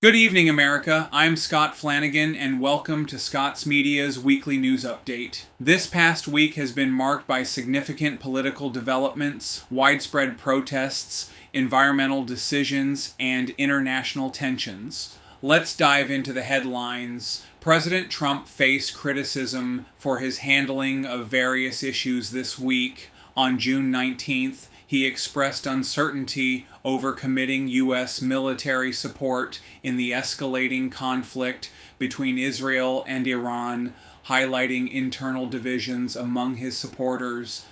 Good evening, America. I'm Scott Flanagan, and welcome to Scott's Media's weekly news update. This past week has been marked by significant political developments, widespread protests, environmental decisions, and international tensions. Let's dive into the headlines. President Trump faced criticism for his handling of various issues this week. On June 19th, he expressed uncertainty over committing U.S. military support in the escalating conflict between Israel and Iran, highlighting internal divisions among his supporters.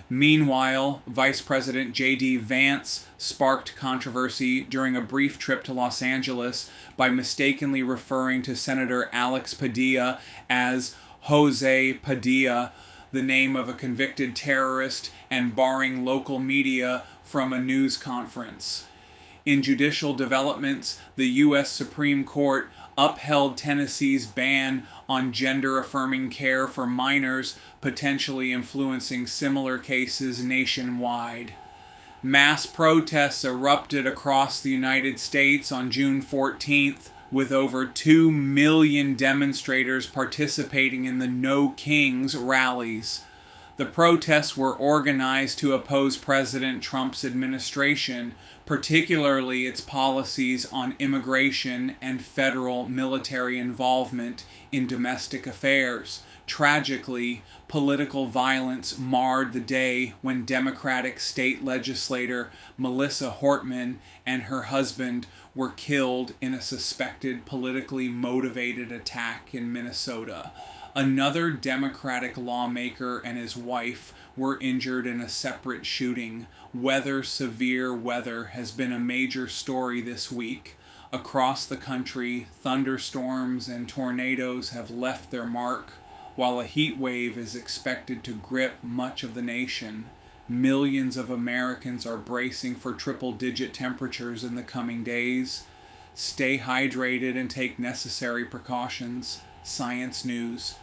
Meanwhile, Vice President J.D. Vance sparked controversy during a brief trip to Los Angeles by mistakenly referring to Senator Alex Padilla as Jose Padilla, the name of a convicted terrorist, and barring local media from a news conference. In judicial developments, the U.S. Supreme Court upheld Tennessee's ban on gender-affirming care for minors, potentially influencing similar cases nationwide. Mass protests erupted across the United States on June 14th, with over 2 million demonstrators participating in the No Kings rallies. The protests were organized to oppose President Trump's administration, particularly its policies on immigration and federal military involvement in domestic affairs. Tragically, political violence marred the day when Democratic state legislator Melissa Hortman and her husband were killed in a suspected politically motivated attack in Minnesota. Another Democratic lawmaker and his wife were injured in a separate shooting. Severe weather has been a major story this week. Across the country, thunderstorms and tornadoes have left their mark, while a heat wave is expected to grip much of the nation. Millions of Americans are bracing for triple-digit temperatures in the coming days. Stay hydrated and take necessary precautions. Science News.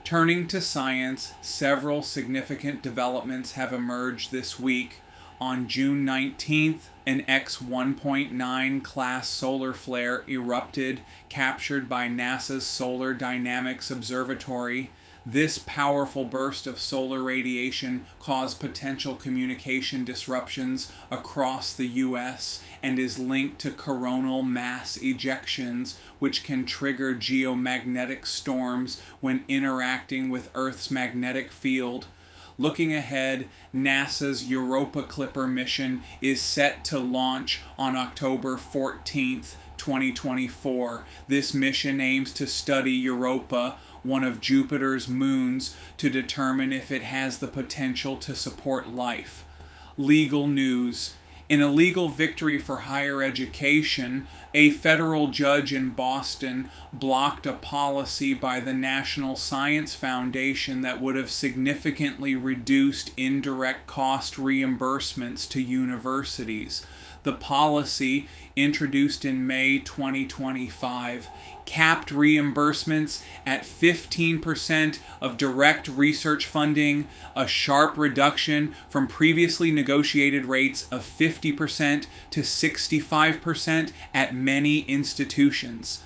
Turning to science, several significant developments have emerged this week. On June 19th, an X-1.9 class solar flare erupted, captured by NASA's Solar Dynamics Observatory. This powerful burst of solar radiation caused potential communication disruptions across the U.S. and is linked to coronal mass ejections, which can trigger geomagnetic storms when interacting with Earth's magnetic field. Looking ahead, NASA's Europa Clipper mission is set to launch on October 14th, 2024. This mission aims to study Europa, one of Jupiter's moons, to determine if it has the potential to support life. Legal news. In a legal victory for higher education, a federal judge in Boston blocked a policy by the National Science Foundation that would have significantly reduced indirect cost reimbursements to universities. The policy, introduced in May 2025, capped reimbursements at 15% of direct research funding, a sharp reduction from previously negotiated rates of 50% to 65% at many institutions.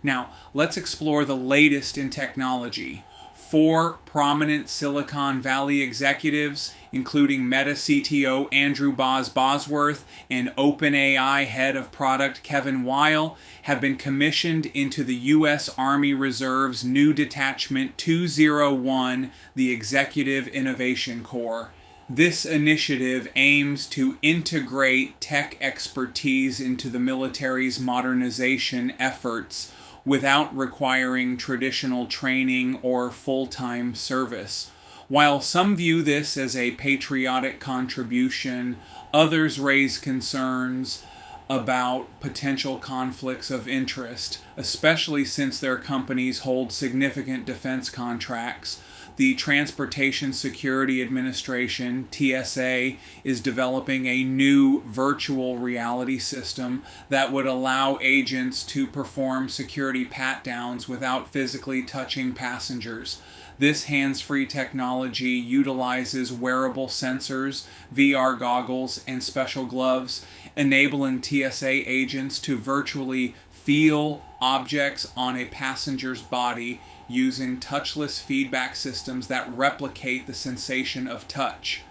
Now, let's explore the latest in technology. 4 prominent Silicon Valley executives, including Meta CTO Andrew Bosworth and OpenAI head of product Kevin Weil, have been commissioned into the U.S. Army Reserve's new Detachment 201, the Executive Innovation Corps. This initiative aims to integrate tech expertise into the military's modernization efforts without requiring traditional training or full-time service. While some view this as a patriotic contribution, others raise concerns about potential conflicts of interest, especially since their companies hold significant defense contracts. The Transportation Security Administration, TSA, is developing a new virtual reality system that would allow agents to perform security pat-downs without physically touching passengers. This hands-free technology utilizes wearable sensors, VR goggles, and special gloves, enabling TSA agents to virtually feel objects on a passenger's body using touchless feedback systems that replicate the sensation of touch.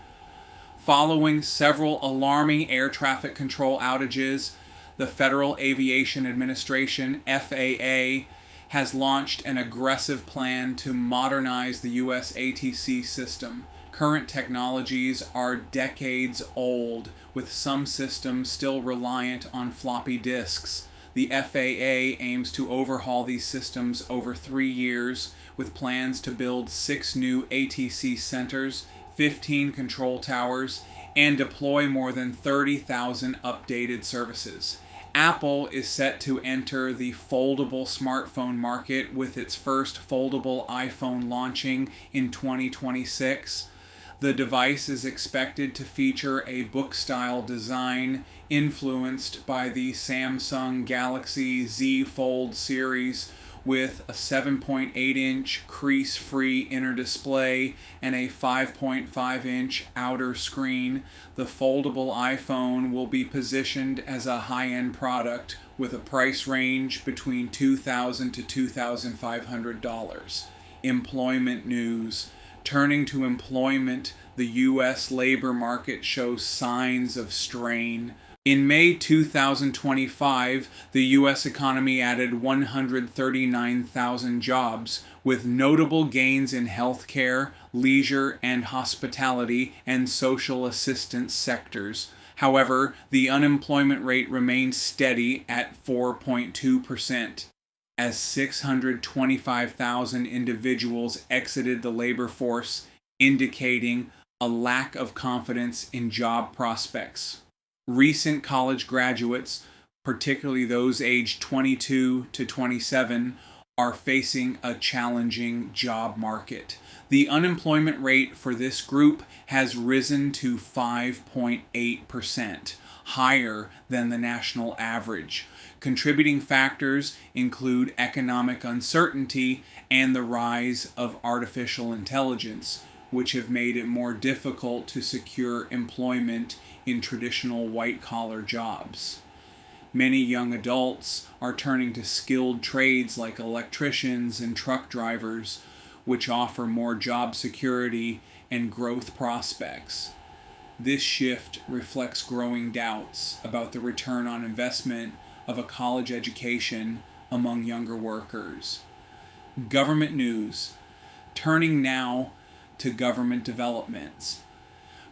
Following several alarming air traffic control outages, the Federal Aviation Administration, FAA, has launched an aggressive plan to modernize the U.S. ATC system. Current technologies are decades old, with some systems still reliant on floppy disks. The FAA aims to overhaul these systems over 3 years, with plans to build 6 new ATC centers, 15 control towers, and deploy more than 30,000 updated services. Apple is set to enter the foldable smartphone market with its first foldable iPhone launching in 2026. The device is expected to feature a book-style design influenced by the Samsung Galaxy Z Fold series, with a 7.8-inch crease-free inner display and a 5.5-inch outer screen. The foldable iPhone will be positioned as a high-end product with a price range between $2,000 to $2,500. Employment news. Turning to employment, the U.S. labor market shows signs of strain. In May 2025, the U.S. economy added 139,000 jobs, with notable gains in healthcare, leisure and hospitality, and social assistance sectors. However, the unemployment rate remained steady at 4.2%, as 625,000 individuals exited the labor force, indicating a lack of confidence in job prospects. Recent college graduates, particularly those aged 22 to 27, are facing a challenging job market. The unemployment rate for this group has risen to 5.8%, higher than the national average. Contributing factors include economic uncertainty and the rise of artificial intelligence, which have made it more difficult to secure employment in traditional white-collar jobs. Many young adults are turning to skilled trades like electricians and truck drivers, which offer more job security and growth prospects. This shift reflects growing doubts about the return on investment of a college education among younger workers. Government news. Turning now to government developments.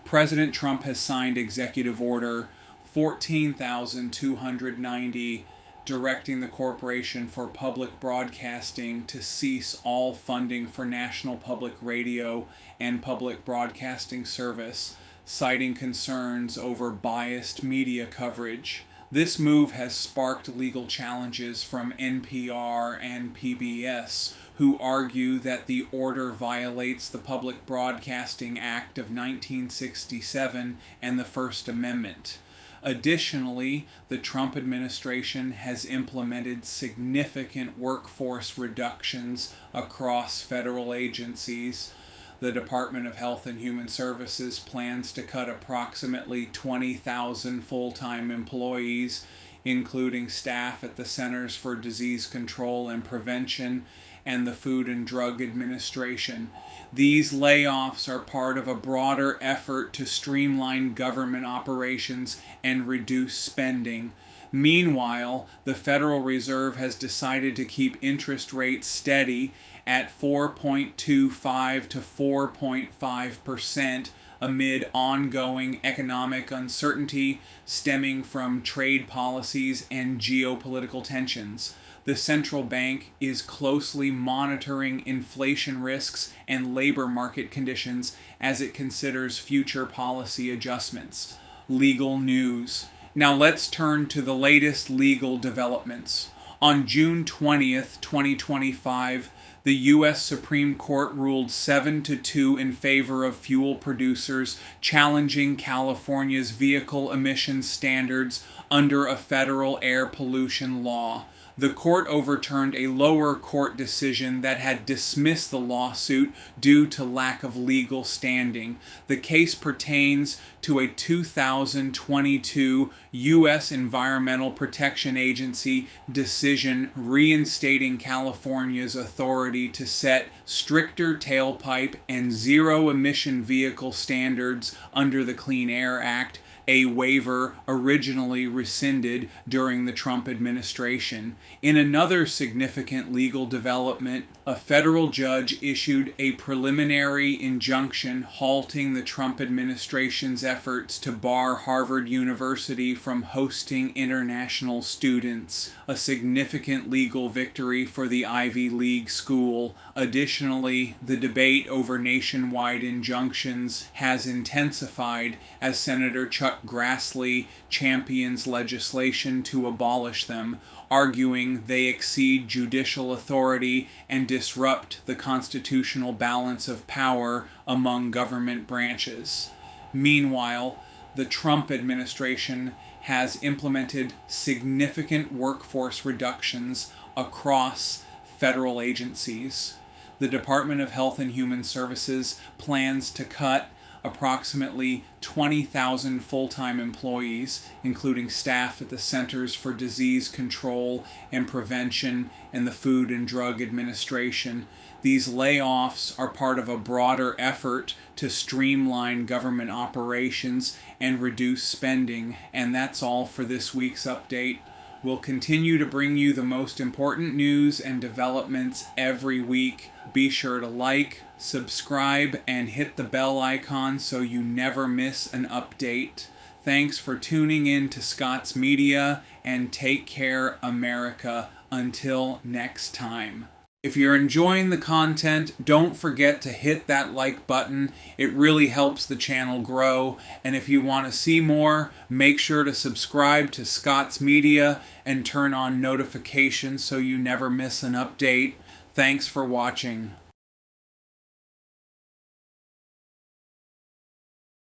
President Trump has signed Executive Order 14,290, directing the Corporation for Public Broadcasting to cease all funding for National Public Radio and Public Broadcasting Service, citing concerns over biased media coverage. This move has sparked legal challenges from NPR and PBS, who argue that the order violates the Public Broadcasting Act of 1967 and the First Amendment. Additionally, the Trump administration has implemented significant workforce reductions across federal agencies. The Department of Health and Human Services plans to cut approximately 20,000 full-time employees, including staff at the Centers for Disease Control and Prevention and the Food and Drug Administration. These layoffs are part of a broader effort to streamline government operations and reduce spending. Meanwhile, the Federal Reserve has decided to keep interest rates steady at 4.25 to 4.5% amid ongoing economic uncertainty stemming from trade policies and geopolitical tensions. The central bank is closely monitoring inflation risks and labor market conditions as it considers future policy adjustments. Legal news. Now let's turn to the latest legal developments. On June 20th, 2025, the U.S. Supreme Court ruled 7-2 in favor of fuel producers challenging California's vehicle emissions standards under a federal air pollution law. The court overturned a lower court decision that had dismissed the lawsuit due to lack of legal standing. The case pertains to a 2022 U.S. Environmental Protection Agency decision reinstating California's authority to set stricter tailpipe and zero-emission vehicle standards under the Clean Air Act, a waiver originally rescinded during the Trump administration. In another significant legal development, a federal judge issued a preliminary injunction halting the Trump administration's efforts to bar Harvard University from hosting international students, a significant legal victory for the Ivy League school. Additionally, the debate over nationwide injunctions has intensified as Senator Chuck Grassley champions legislation to abolish them, arguing they exceed judicial authority and disrupt the constitutional balance of power among government branches. Meanwhile, the Trump administration has implemented significant workforce reductions across federal agencies. The Department of Health and Human Services plans to cut approximately 20,000 full-time employees, including staff at the Centers for Disease Control and Prevention and the Food and Drug Administration. These layoffs are part of a broader effort to streamline government operations and reduce spending. And that's all for this week's update. We'll continue to bring you the most important news and developments every week. Be sure to like, subscribe, and hit the bell icon so you never miss an update. Thanks for tuning in to Scott's Media, and take care, America. Until next time. If you're enjoying the content, don't forget to hit that like button. It really helps the channel grow. And if you want to see more, make sure to subscribe to Scott's Media and turn on notifications so you never miss an update. Thanks for watching.